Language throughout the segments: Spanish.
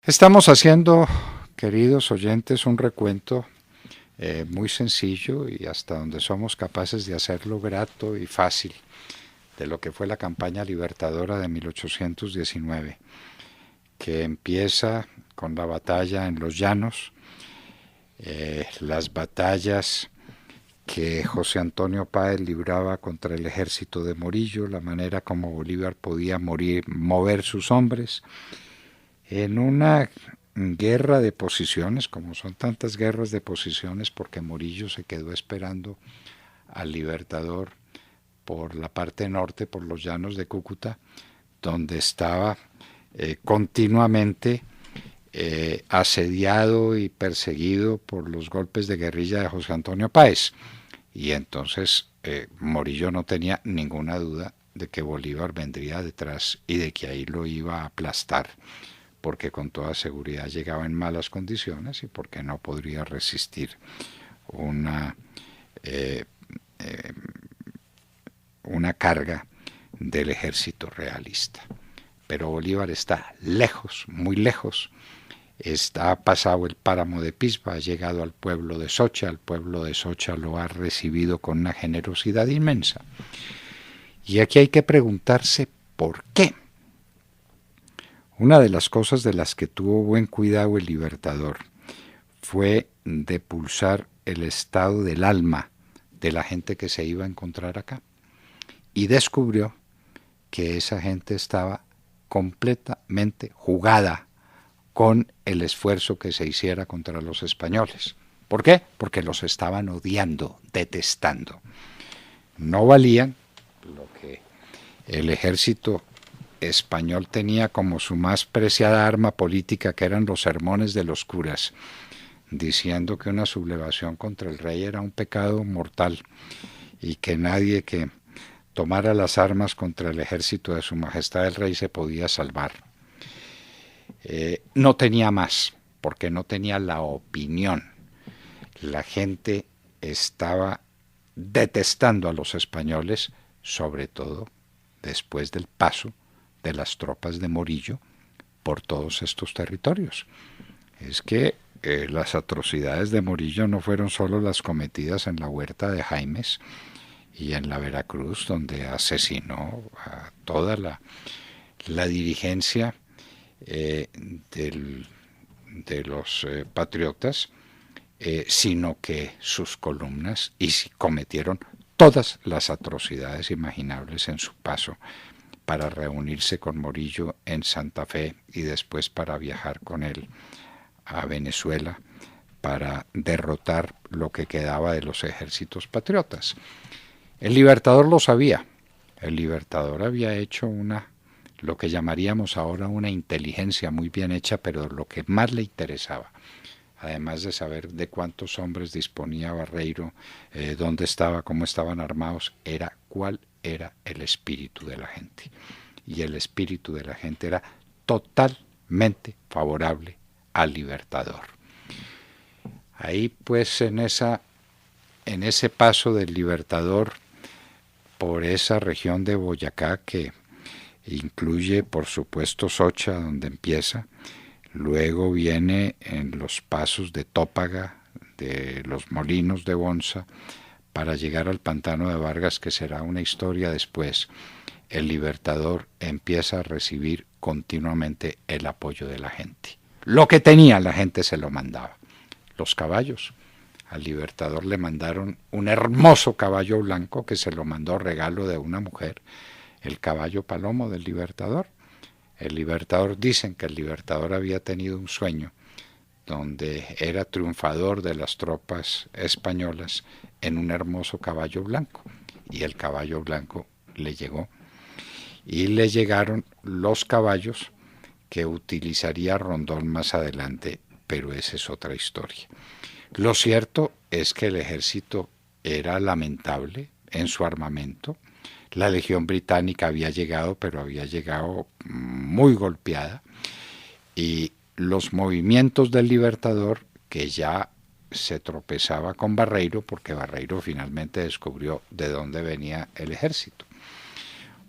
Estamos haciendo, queridos oyentes, un recuento muy sencillo y hasta donde somos capaces de hacerlo grato y fácil de lo que fue la campaña libertadora de 1819, que empieza con la batalla en los llanos, las batallas que José Antonio Páez libraba contra el ejército de Morillo, la manera como Bolívar podía mover sus hombres, en una guerra de posiciones, como son tantas guerras de posiciones, porque Morillo se quedó esperando al Libertador por la parte norte, por los llanos de Cúcuta, donde estaba continuamente asediado y perseguido por los golpes de guerrilla de José Antonio Páez. Y entonces Morillo no tenía ninguna duda de que Bolívar vendría detrás y de que ahí lo iba a aplastar, porque con toda seguridad llegaba en malas condiciones y porque no podría resistir una, eh, eh, una carga del ejército realista. Pero Bolívar está lejos, muy lejos. Ha pasado el páramo de Pisba, ha llegado al pueblo de Socha. El pueblo de Socha lo ha recibido con una generosidad inmensa. Y aquí hay que preguntarse por qué. Una de las cosas de las que tuvo buen cuidado el Libertador fue de pulsar el estado del alma de la gente que se iba a encontrar acá. Y descubrió que esa gente estaba completamente jugada con el esfuerzo que se hiciera contra los españoles. ¿Por qué? Porque los estaban odiando, detestando. No valían lo que el ejército español tenía como su más preciada arma política, que eran los sermones de los curas, diciendo que una sublevación contra el rey era un pecado mortal y que nadie que tomara las armas contra el ejército de su majestad el rey se podía salvar. No tenía más, porque no tenía la opinión. La gente estaba detestando a los españoles, sobre todo después del paso de las tropas de Morillo por todos estos territorios. Es que las atrocidades de Morillo no fueron solo las cometidas en la huerta de Jaimes y en la Veracruz, donde asesinó a toda la dirigencia de los patriotas, sino que sus columnas cometieron todas las atrocidades imaginables en su paso para reunirse con Morillo en Santa Fe y después para viajar con él a Venezuela para derrotar lo que quedaba de los ejércitos patriotas. El Libertador lo sabía. El Libertador había hecho lo que llamaríamos ahora una inteligencia muy bien hecha, pero lo que más le interesaba, además de saber de cuántos hombres disponía Barreiro, dónde estaba, cómo estaban armados, era cuál era el espíritu de la gente. Y el espíritu de la gente era totalmente favorable al Libertador. Ahí pues en ese paso del Libertador por esa región de Boyacá, que incluye por supuesto Socha, donde empieza, luego viene en los pasos de Tópaga, de los molinos de Bonza, para llegar al pantano de Vargas, que será una historia después. El Libertador empieza a recibir continuamente el apoyo de la gente. Lo que tenía la gente se lo mandaba. Los caballos. Al Libertador le mandaron un hermoso caballo blanco que se lo mandó regalo de una mujer, el caballo Palomo del Libertador. El Libertador, dicen que el Libertador había tenido un sueño donde era triunfador de las tropas españolas en un hermoso caballo blanco, y el caballo blanco le llegó, y le llegaron los caballos que utilizaría Rondón más adelante, pero esa es otra historia. Lo cierto es que el ejército era lamentable en su armamento. La Legión Británica había llegado, pero había llegado muy golpeada, y los movimientos del Libertador, que ya se tropezaba con Barreiro, porque Barreiro finalmente descubrió de dónde venía el ejército.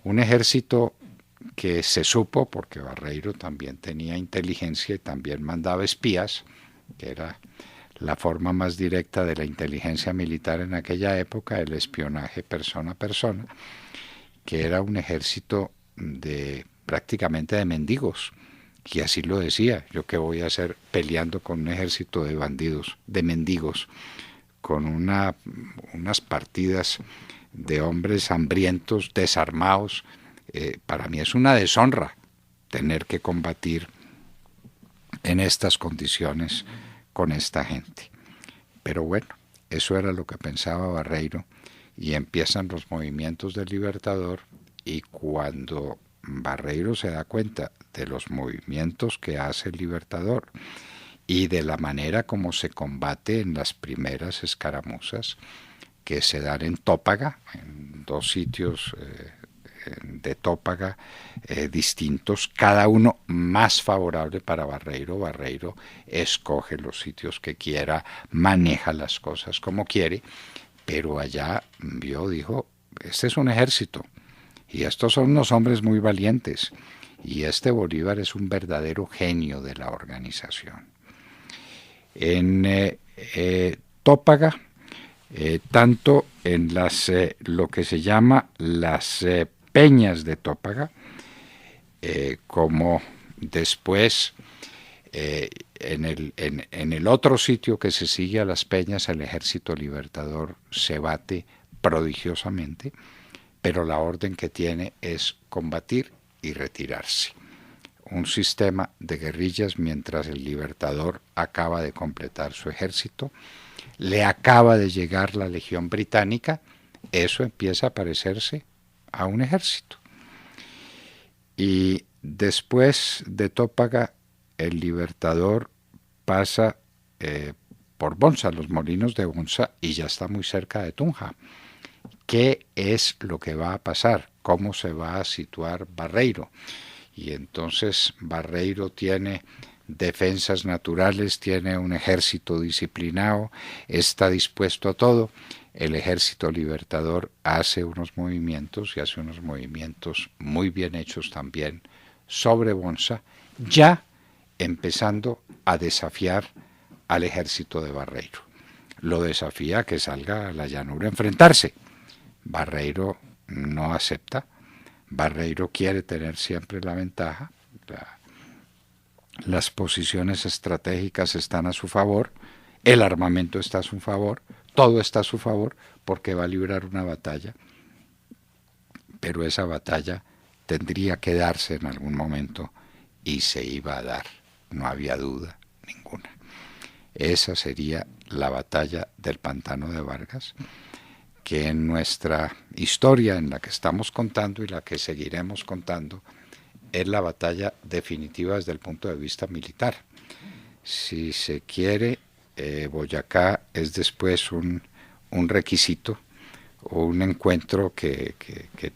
Un ejército que se supo, porque Barreiro también tenía inteligencia y también mandaba espías, que era la forma más directa de la inteligencia militar en aquella época, el espionaje persona a persona, que era un ejército de prácticamente de mendigos. Y así lo decía, yo qué voy a hacer peleando con un ejército de bandidos, de mendigos, con unas partidas de hombres hambrientos, desarmados. Para mí es una deshonra tener que combatir en estas condiciones con esta gente. Pero bueno, eso era lo que pensaba Barreiro, y empiezan los movimientos del Libertador, y cuando Barreiro se da cuenta de los movimientos que hace el Libertador y de la manera como se combate en las primeras escaramuzas que se dan en Tópaga, en dos sitios de Tópaga distintos, cada uno más favorable para Barreiro. Barreiro escoge los sitios que quiera, maneja las cosas como quiere, pero allá dijo, este es un ejército y estos son unos hombres muy valientes, y este Bolívar es un verdadero genio de la organización. En Tópaga, tanto en lo que se llama las peñas de Tópaga, como después en el otro sitio que se sigue a las peñas, el Ejército Libertador se bate prodigiosamente, pero la orden que tiene es combatir y retirarse. Un sistema de guerrillas mientras el Libertador acaba de completar su ejército, le acaba de llegar la Legión Británica, eso empieza a parecerse a un ejército. Y después de Tópaga, el Libertador pasa por Bonza, los molinos de Bonza, y ya está muy cerca de Tunja. ¿Qué es lo que va a pasar? ¿Cómo se va a situar Barreiro? Y entonces Barreiro tiene defensas naturales, tiene un ejército disciplinado, está dispuesto a todo. El Ejército Libertador hace unos movimientos, y hace unos movimientos muy bien hechos también sobre Bonza, ya empezando a desafiar al ejército de Barreiro. Lo desafía a que salga a la llanura a enfrentarse. Barreiro no acepta. Barreiro quiere tener siempre la ventaja. Las posiciones estratégicas están a su favor, el armamento está a su favor, todo está a su favor, porque va a librar una batalla, pero esa batalla tendría que darse en algún momento, y se iba a dar, no había duda ninguna. Esa sería la batalla del Pantano de Vargas, que en nuestra historia, en la que estamos contando y la que seguiremos contando, es la batalla definitiva desde el punto de vista militar. Si se quiere, Boyacá es después un requisito o un encuentro que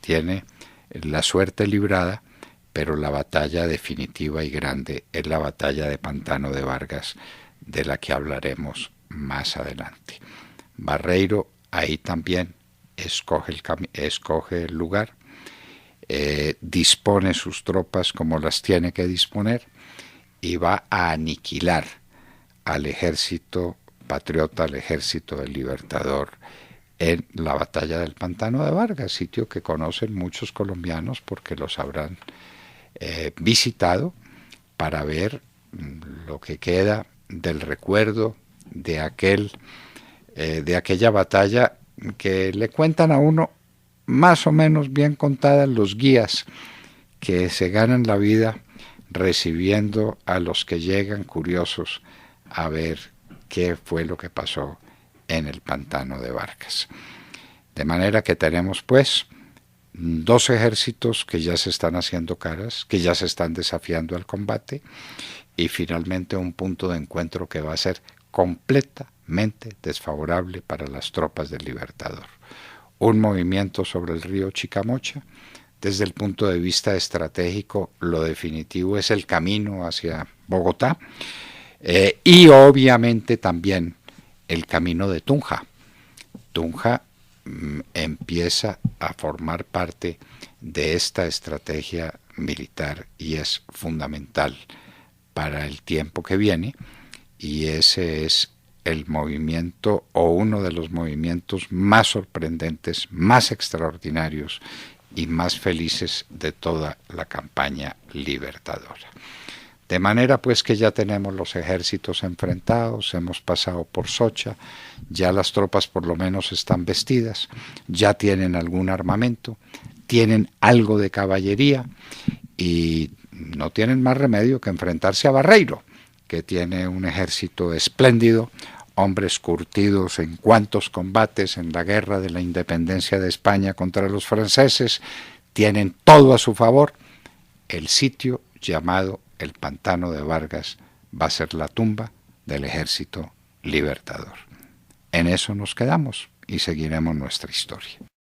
tiene la suerte librada, pero la batalla definitiva y grande es la batalla de Pantano de Vargas, de la que hablaremos más adelante. Barreiro ahí también escoge el lugar, dispone sus tropas como las tiene que disponer, y va a aniquilar al ejército patriota, al ejército del Libertador, en la batalla del Pantano de Vargas, sitio que conocen muchos colombianos porque los habrán visitado, para ver lo que queda del recuerdo de aquella batalla, que le cuentan a uno más o menos bien contadas los guías que se ganan la vida recibiendo a los que llegan curiosos a ver qué fue lo que pasó en el Pantano de Vargas. De manera que tenemos pues dos ejércitos que ya se están haciendo caras, que ya se están desafiando al combate, y finalmente un punto de encuentro que va a ser completamente desfavorable para las tropas del Libertador. Un movimiento sobre el río Chicamocha. Desde el punto de vista estratégico, lo definitivo es el camino hacia Bogotá, y obviamente también el camino de Tunja. Tunja empieza a formar parte de esta estrategia militar y es fundamental para el tiempo que viene, y ese es el movimiento o uno de los movimientos más sorprendentes, más extraordinarios y más felices de toda la campaña libertadora. De manera pues que ya tenemos los ejércitos enfrentados, hemos pasado por Socha, ya las tropas por lo menos están vestidas, ya tienen algún armamento, tienen algo de caballería y no tienen más remedio que enfrentarse a Barreiro, que tiene un ejército espléndido, hombres curtidos en cuantos combates en la guerra de la independencia de España contra los franceses, tienen todo a su favor. El sitio llamado el Pantano de Vargas va a ser la tumba del ejército libertador. En eso nos quedamos y seguiremos nuestra historia.